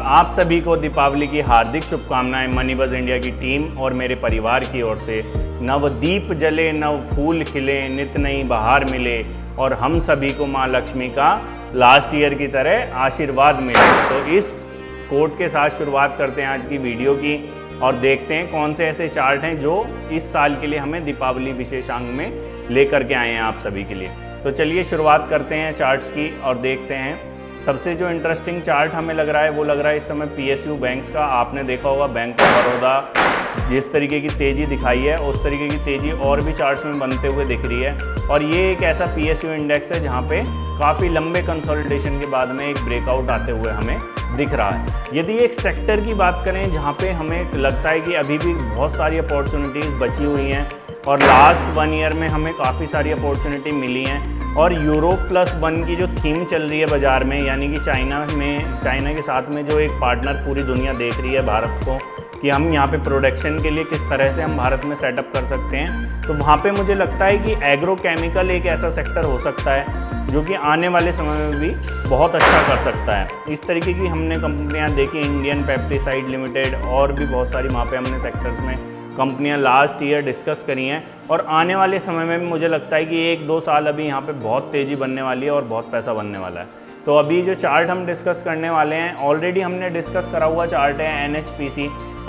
आप सभी को दीपावली की हार्दिक शुभकामनाएं मनीबज़ इंडिया की टीम और मेरे परिवार की ओर से। नवदीप जले, नव फूल खिले, नित नई बहार मिले और हम सभी को माँ लक्ष्मी का लास्ट ईयर की तरह आशीर्वाद मिले। तो इस कोट के साथ शुरुआत करते हैं आज की वीडियो की और देखते हैं कौन से ऐसे चार्ट हैं जो इस साल के लिए हमें दीपावली विशेषांक में लेकर के आए हैं आप सभी के लिए। तो चलिए शुरुआत करते हैं चार्ट्स की और देखते हैं। सबसे जो इंटरेस्टिंग चार्ट हमें लग रहा है वो लग रहा है इस समय पीएसयू बैंक्स का। आपने देखा होगा बैंक ऑफ बड़ौदा जिस तरीके की तेज़ी दिखाई है उस तरीके की तेज़ी और भी चार्ट्स में बनते हुए दिख रही है। और ये एक ऐसा पीएसयू इंडेक्स है जहाँ पे काफ़ी लंबे कंसोलिडेशन के बाद में एक ब्रेकआउट आते हुए हमें दिख रहा है। यदि एक सेक्टर की बात करें जहाँ पे हमें लगता है कि अभी भी बहुत सारी अपॉर्चुनिटीज़ बची हुई हैं और लास्ट 1 ईयर में हमें काफ़ी सारी अपॉर्चुनिटी मिली हैं और यूरोप+1 की जो थीम चल रही है बाज़ार में, यानी कि चाइना के साथ में जो एक पार्टनर पूरी दुनिया देख रही है भारत को कि हम यहाँ पे प्रोडक्शन के लिए किस तरह से हम भारत में सेटअप कर सकते हैं, तो वहाँ पे मुझे लगता है कि एग्रोकेमिकल एक ऐसा सेक्टर हो सकता है जो कि आने वाले समय में भी बहुत अच्छा कर सकता है। इस तरीके की हमने कंपनियां देखी, इंडियन पेप्टिसाइड लिमिटेड और भी बहुत सारी वहाँ पे हमने सेक्टर्स में कंपनियां लास्ट ईयर डिस्कस करी हैं और आने वाले समय में भी मुझे लगता है कि 1-2 साल अभी यहाँ पे बहुत तेज़ी बनने वाली है और बहुत पैसा बनने वाला है। तो अभी जो चार्ट हम डिस्कस करने वाले हैं, ऑलरेडी हमने डिस्कस करा हुआ चार्ट है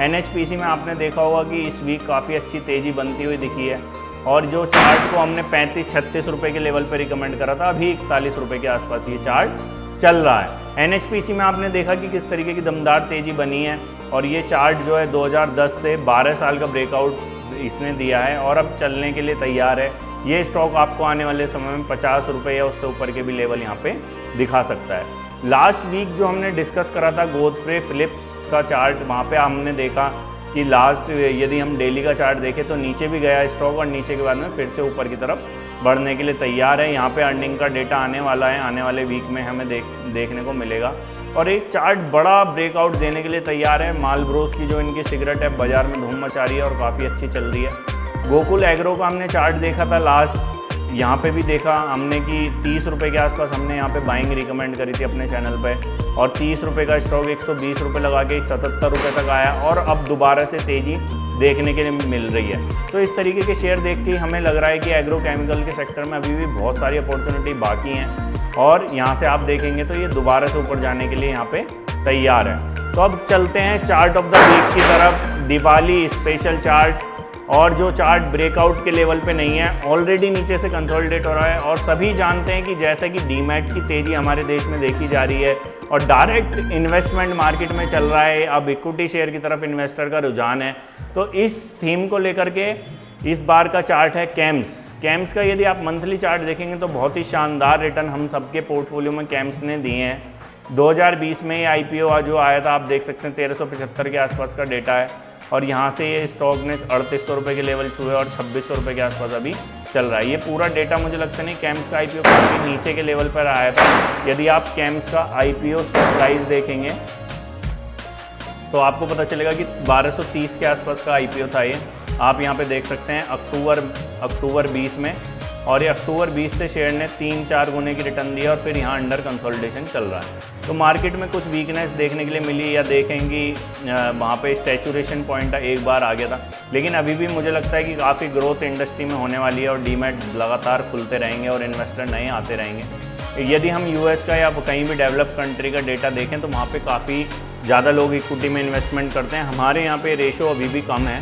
एनएचपीसी में आपने देखा होगा कि इस वीक काफ़ी अच्छी तेज़ी बनती हुई दिखी है और जो चार्ट को हमने 35-36 रुपये के लेवल पर रिकमेंड करा था, अभी 41 रुपये के आसपास ये चार्ट चल रहा है। एनएचपीसी में आपने देखा कि किस तरीके की दमदार तेज़ी बनी है और ये चार्ट जो है 2010 से 12 साल का ब्रेकआउट इसने दिया है और अब चलने के लिए तैयार है। ये स्टॉक आपको आने वाले समय में 50 रुपये या उससे ऊपर के भी लेवल यहाँ पे दिखा सकता है। लास्ट वीक जो हमने डिस्कस करा था गोदफ्रे फिलिप्स का चार्ट, वहाँ पे हमने देखा कि लास्ट यदि हम डेली का चार्ट देखें तो नीचे भी गया स्टॉक और नीचे के बाद में फिर से ऊपर की तरफ बढ़ने के लिए तैयार है। यहाँ पे अर्निंग का डेटा आने वाला है, आने वाले वीक में हमें देखने को मिलेगा और एक चार्ट बड़ा ब्रेकआउट देने के लिए तैयार है। मालब्रोस की जो इनकी सिगरेट है बाज़ार में धूम मचा रही है और काफ़ी अच्छी चल रही है। गोकुल एग्रो का हमने चार्ट देखा था लास्ट, यहाँ पे भी देखा हमने कि 30 रुपये के आसपास हमने यहाँ पे बाइंग रिकमेंड करी थी अपने चैनल पे और 30 रुपये का स्टॉक 120 रुपये लगा के 77 रुपये तक आया और अब दोबारा से तेज़ी देखने के लिए मिल रही है। तो इस तरीके के शेयर देख के हमें लग रहा है कि एग्रोकेमिकल के सेक्टर में अभी भी बहुत सारी अपॉर्चुनिटी बाकी हैं और यहाँ से आप देखेंगे तो ये दोबारा से ऊपर जाने के लिए यहाँ पे तैयार है। तो अब चलते हैं चार्ट ऑफ द वीक की तरफ, दिवाली स्पेशल चार्ट। और जो चार्ट ब्रेकआउट के लेवल पे नहीं है, ऑलरेडी नीचे से कंसोलिडेट हो रहा है और सभी जानते हैं कि जैसे कि डीमैट की तेज़ी हमारे देश में देखी जा रही है और डायरेक्ट इन्वेस्टमेंट मार्केट में चल रहा है, अब इक्विटी शेयर की तरफ इन्वेस्टर का रुझान है। तो इस थीम को लेकर के इस बार का चार्ट है कैम्स का। यदि आप मंथली चार्ट देखेंगे तो बहुत ही शानदार रिटर्न हम सबके पोर्टफोलियो में कैम्स ने दिए हैं। 2020 में ये आईपीओ जो आया था, आप देख सकते हैं 1375 के आसपास का डेटा है और यहाँ से ये स्टॉक ने 3800 रुपये के लेवल छुए और 2600 रुपये के आसपास अभी चल रहा है। ये पूरा डेटा मुझे लगता नहीं, कैम्स का आईपीओ काफ़ी नीचे के लेवल पर आया था। यदि आप कैम्स का आईपीओ प्राइस देखेंगे तो आपको पता चलेगा कि 1230 के आसपास का आईपीओ था ये। आप यहाँ पे देख सकते हैं अक्टूबर 20 में, और ये अक्टूबर 20 से शेयर ने 3-4 गुने की रिटर्न दी और फिर यहाँ अंडर कंसोलिडेशन चल रहा है। तो मार्केट में कुछ वीकनेस देखने के लिए मिली या देखेंगी, वहाँ पे स्टैचुरेशन पॉइंट एक बार आ गया था, लेकिन अभी भी मुझे लगता है कि काफ़ी ग्रोथ इंडस्ट्री में होने वाली है और डीमैट लगातार खुलते रहेंगे और इन्वेस्टर नए आते रहेंगे। यदि हम यूएस का या कहीं भी डेवलप कंट्री का डेटा देखें तो वहाँ पर काफ़ी ज़्यादा लोग इक्विटी में इन्वेस्टमेंट करते हैं। हमारे यहाँ पे रेशो अभी भी कम है,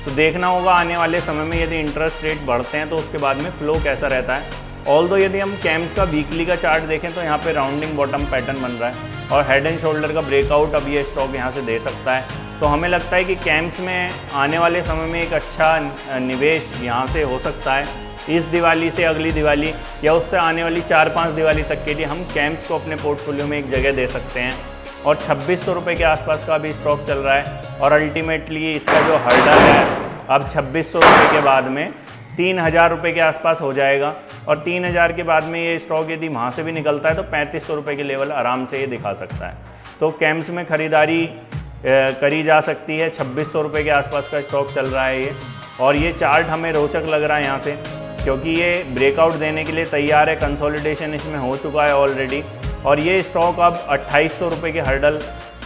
तो देखना होगा आने वाले समय में यदि इंटरेस्ट रेट बढ़ते हैं तो उसके बाद में फ्लो कैसा रहता है। ऑल्दो यदि हम कैम्स का वीकली का चार्ट देखें तो यहाँ पे राउंडिंग बॉटम पैटर्न बन रहा है और हेड एंड शोल्डर का ब्रेकआउट अब ये स्टॉक यहाँ से दे सकता है। तो हमें लगता है कि कैम्स में आने वाले समय में एक अच्छा निवेश यहाँ से हो सकता है। इस दिवाली से अगली दिवाली या उससे आने वाली 4-5 दिवाली तक के लिए हम कैम्स को अपने पोर्टफोलियो में एक जगह दे सकते हैं और 2600 रुपये के आसपास का भी स्टॉक चल रहा है और अल्टीमेटली इसका जो हर्डल है अब 2600 रुपये के बाद में 3000 रुपये के आसपास हो जाएगा और 3000 के बाद में ये स्टॉक यदि वहाँ से भी निकलता है तो 3500 रुपये के लेवल आराम से ये दिखा सकता है। तो कैम्स में ख़रीदारी करी जा सकती है। 2600 रुपये के आसपास का स्टॉक चल रहा है ये और ये चार्ट हमें रोचक लग रहा है यहाँ से, क्योंकि ये ब्रेकआउट देने के लिए तैयार है। कंसोलिडेशन इसमें हो चुका है ऑलरेडी और ये स्टॉक अब 2800 रुपये के हर्डल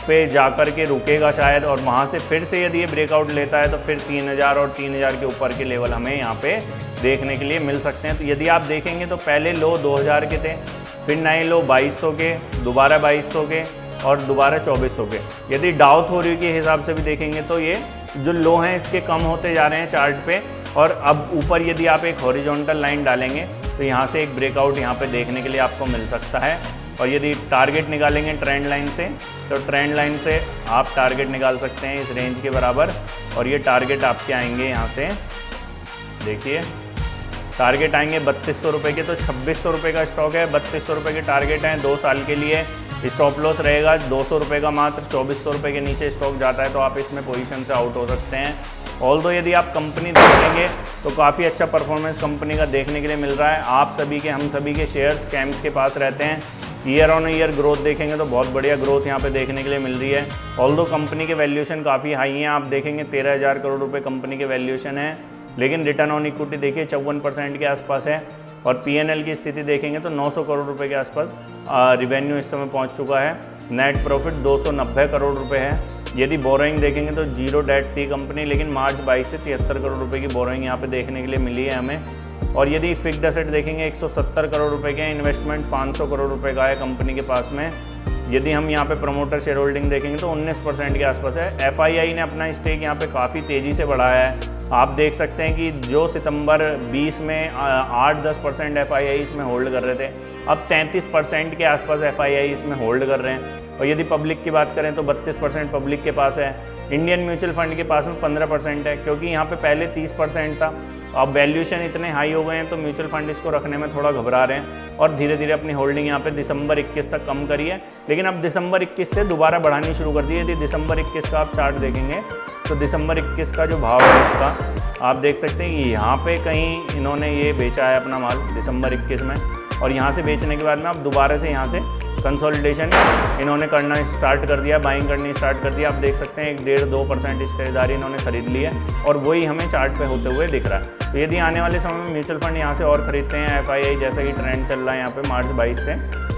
पे जाकर के रुकेगा शायद, और वहाँ से फिर से यदि ये ब्रेकआउट लेता है तो फिर 3000 और 3000 के ऊपर के लेवल हमें यहाँ पे देखने के लिए मिल सकते हैं। तो यदि आप देखेंगे तो पहले लो 2000 के थे, फिर नए लो 2200 के, दोबारा 2200 के और दोबारा 2400 के। यदि डाउ थ्योरी के हिसाब से भी देखेंगे तो ये जो लो हैं इसके कम होते जा रहे हैं चार्ट पे, और अब ऊपर यदि आप एक हॉरिजॉन्टल लाइन डालेंगे तो यहाँ से एक ब्रेकआउट यहाँ पे देखने के लिए आपको मिल सकता है। और यदि टारगेट निकालेंगे ट्रेंड लाइन से, तो ट्रेंड लाइन से आप टारगेट निकाल सकते हैं इस रेंज के बराबर, और ये टारगेट आपके आएंगे यहाँ से, देखिए टारगेट आएंगे 3200 रुपये के। तो 2600 रुपये का स्टॉक है, 3200 रुपये के टारगेट हैं 2 साल के लिए। स्टॉप लॉस रहेगा 200 रुपये का मात्र। 2400 रुपये के नीचे स्टॉक जाता है तो आप इसमें पोजीशन से आउट हो सकते हैं। ऑल्दो यदि आप कंपनी देखेंगे तो काफ़ी अच्छा परफॉर्मेंस कंपनी का देखने के लिए मिल रहा है। आप सभी के, हम सभी के शेयर्स कैम्स के पास रहते हैं। ईयर ऑन ईयर ग्रोथ देखेंगे तो बहुत बढ़िया ग्रोथ यहाँ पे देखने के लिए मिल रही है। ऑल्दो कंपनी के वैल्यूएशन काफ़ी हाई हैं, आप देखेंगे 13,000 करोड़ रुपए कंपनी के वैल्यूएशन है, लेकिन रिटर्न ऑन इक्विटी देखिए 54% के आसपास है। और पीएनएल की स्थिति देखेंगे तो 900 करोड़ रुपए के आसपास रिवेन्यू इस समय पहुँच चुका है। नेट प्रॉफिट 290 करोड़ रुपये है। यदि बोरोइंग देखेंगे तो जीरो डेट थी कंपनी, लेकिन मार्च 22 से 73 करोड़ रुपए की बोरोइंग यहाँ पे देखने के लिए मिली है हमें। और यदि फिक्स्ड एसेट देखेंगे 170 करोड़ रुपए के, इन्वेस्टमेंट 500 करोड़ रुपए का है कंपनी के पास में। यदि हम यहाँ पे प्रमोटर शेयर होल्डिंग देखेंगे तो 19% के आसपास है। एफआईआई ने अपना स्टेक यहाँ पे काफ़ी तेज़ी से बढ़ाया है। आप देख सकते हैं कि जो सितंबर 20 में 8-10% एफआईआई इसमें होल्ड कर रहे थे, अब 33% के आसपास एफआईआई इसमें होल्ड कर रहे हैं। और यदि पब्लिक की बात करें तो 32% पब्लिक के पास है। इंडियन म्यूचुअल फंड के पास में 15% है, क्योंकि यहाँ पे पहले 30% था। अब वैल्यूएशन इतने हाई हो गए हैं तो म्यूचुअल फंड इसको रखने में थोड़ा घबरा रहे हैं और धीरे धीरे अपनी होल्डिंग यहाँ पे दिसंबर 21 तक कम करी है, लेकिन अब दिसंबर 21 से दोबारा बढ़ानी शुरू कर दी है। यदि दिसंबर 21 का आप चार्ट देखेंगे तो दिसंबर 21 का जो भाव है इसका आप देख सकते हैं कि यहाँ पे कहीं इन्होंने ये बेचा है अपना माल दिसंबर 21 में, और यहाँ से बेचने के बाद में अब दोबारा से यहाँ से कंसोलिडेशन इन्होंने करना स्टार्ट कर दिया, बाइंग करनी स्टार्ट कर दिया। आप देख सकते हैं 1.5-2% हिस्सेदारी इन्होंने खरीद ली है और वही हमें चार्ट पे होते हुए दिख रहा है। तो यदि आने वाले समय में म्यूचुअल फंड यहाँ से और खरीदते हैं, एफआईआई जैसा कि ट्रेंड चल रहा है यहाँ पे मार्च 22 से,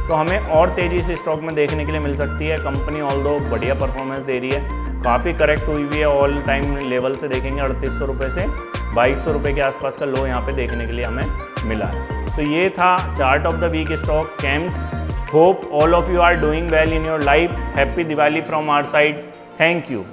तो हमें और तेज़ी से स्टॉक में देखने के लिए मिल सकती है। कंपनी ऑल्दो बढ़िया परफॉर्मेंस दे रही है, काफ़ी करेक्ट हुई हुई है। ऑल टाइम लेवल से देखेंगे 3800 रुपये से 2200 रुपये के आसपास का लो यहाँ पे देखने के लिए हमें मिला है। तो ये था chart of the week stock cams. Hope all of you are doing well in your life. Happy Diwali from our side. Thank you.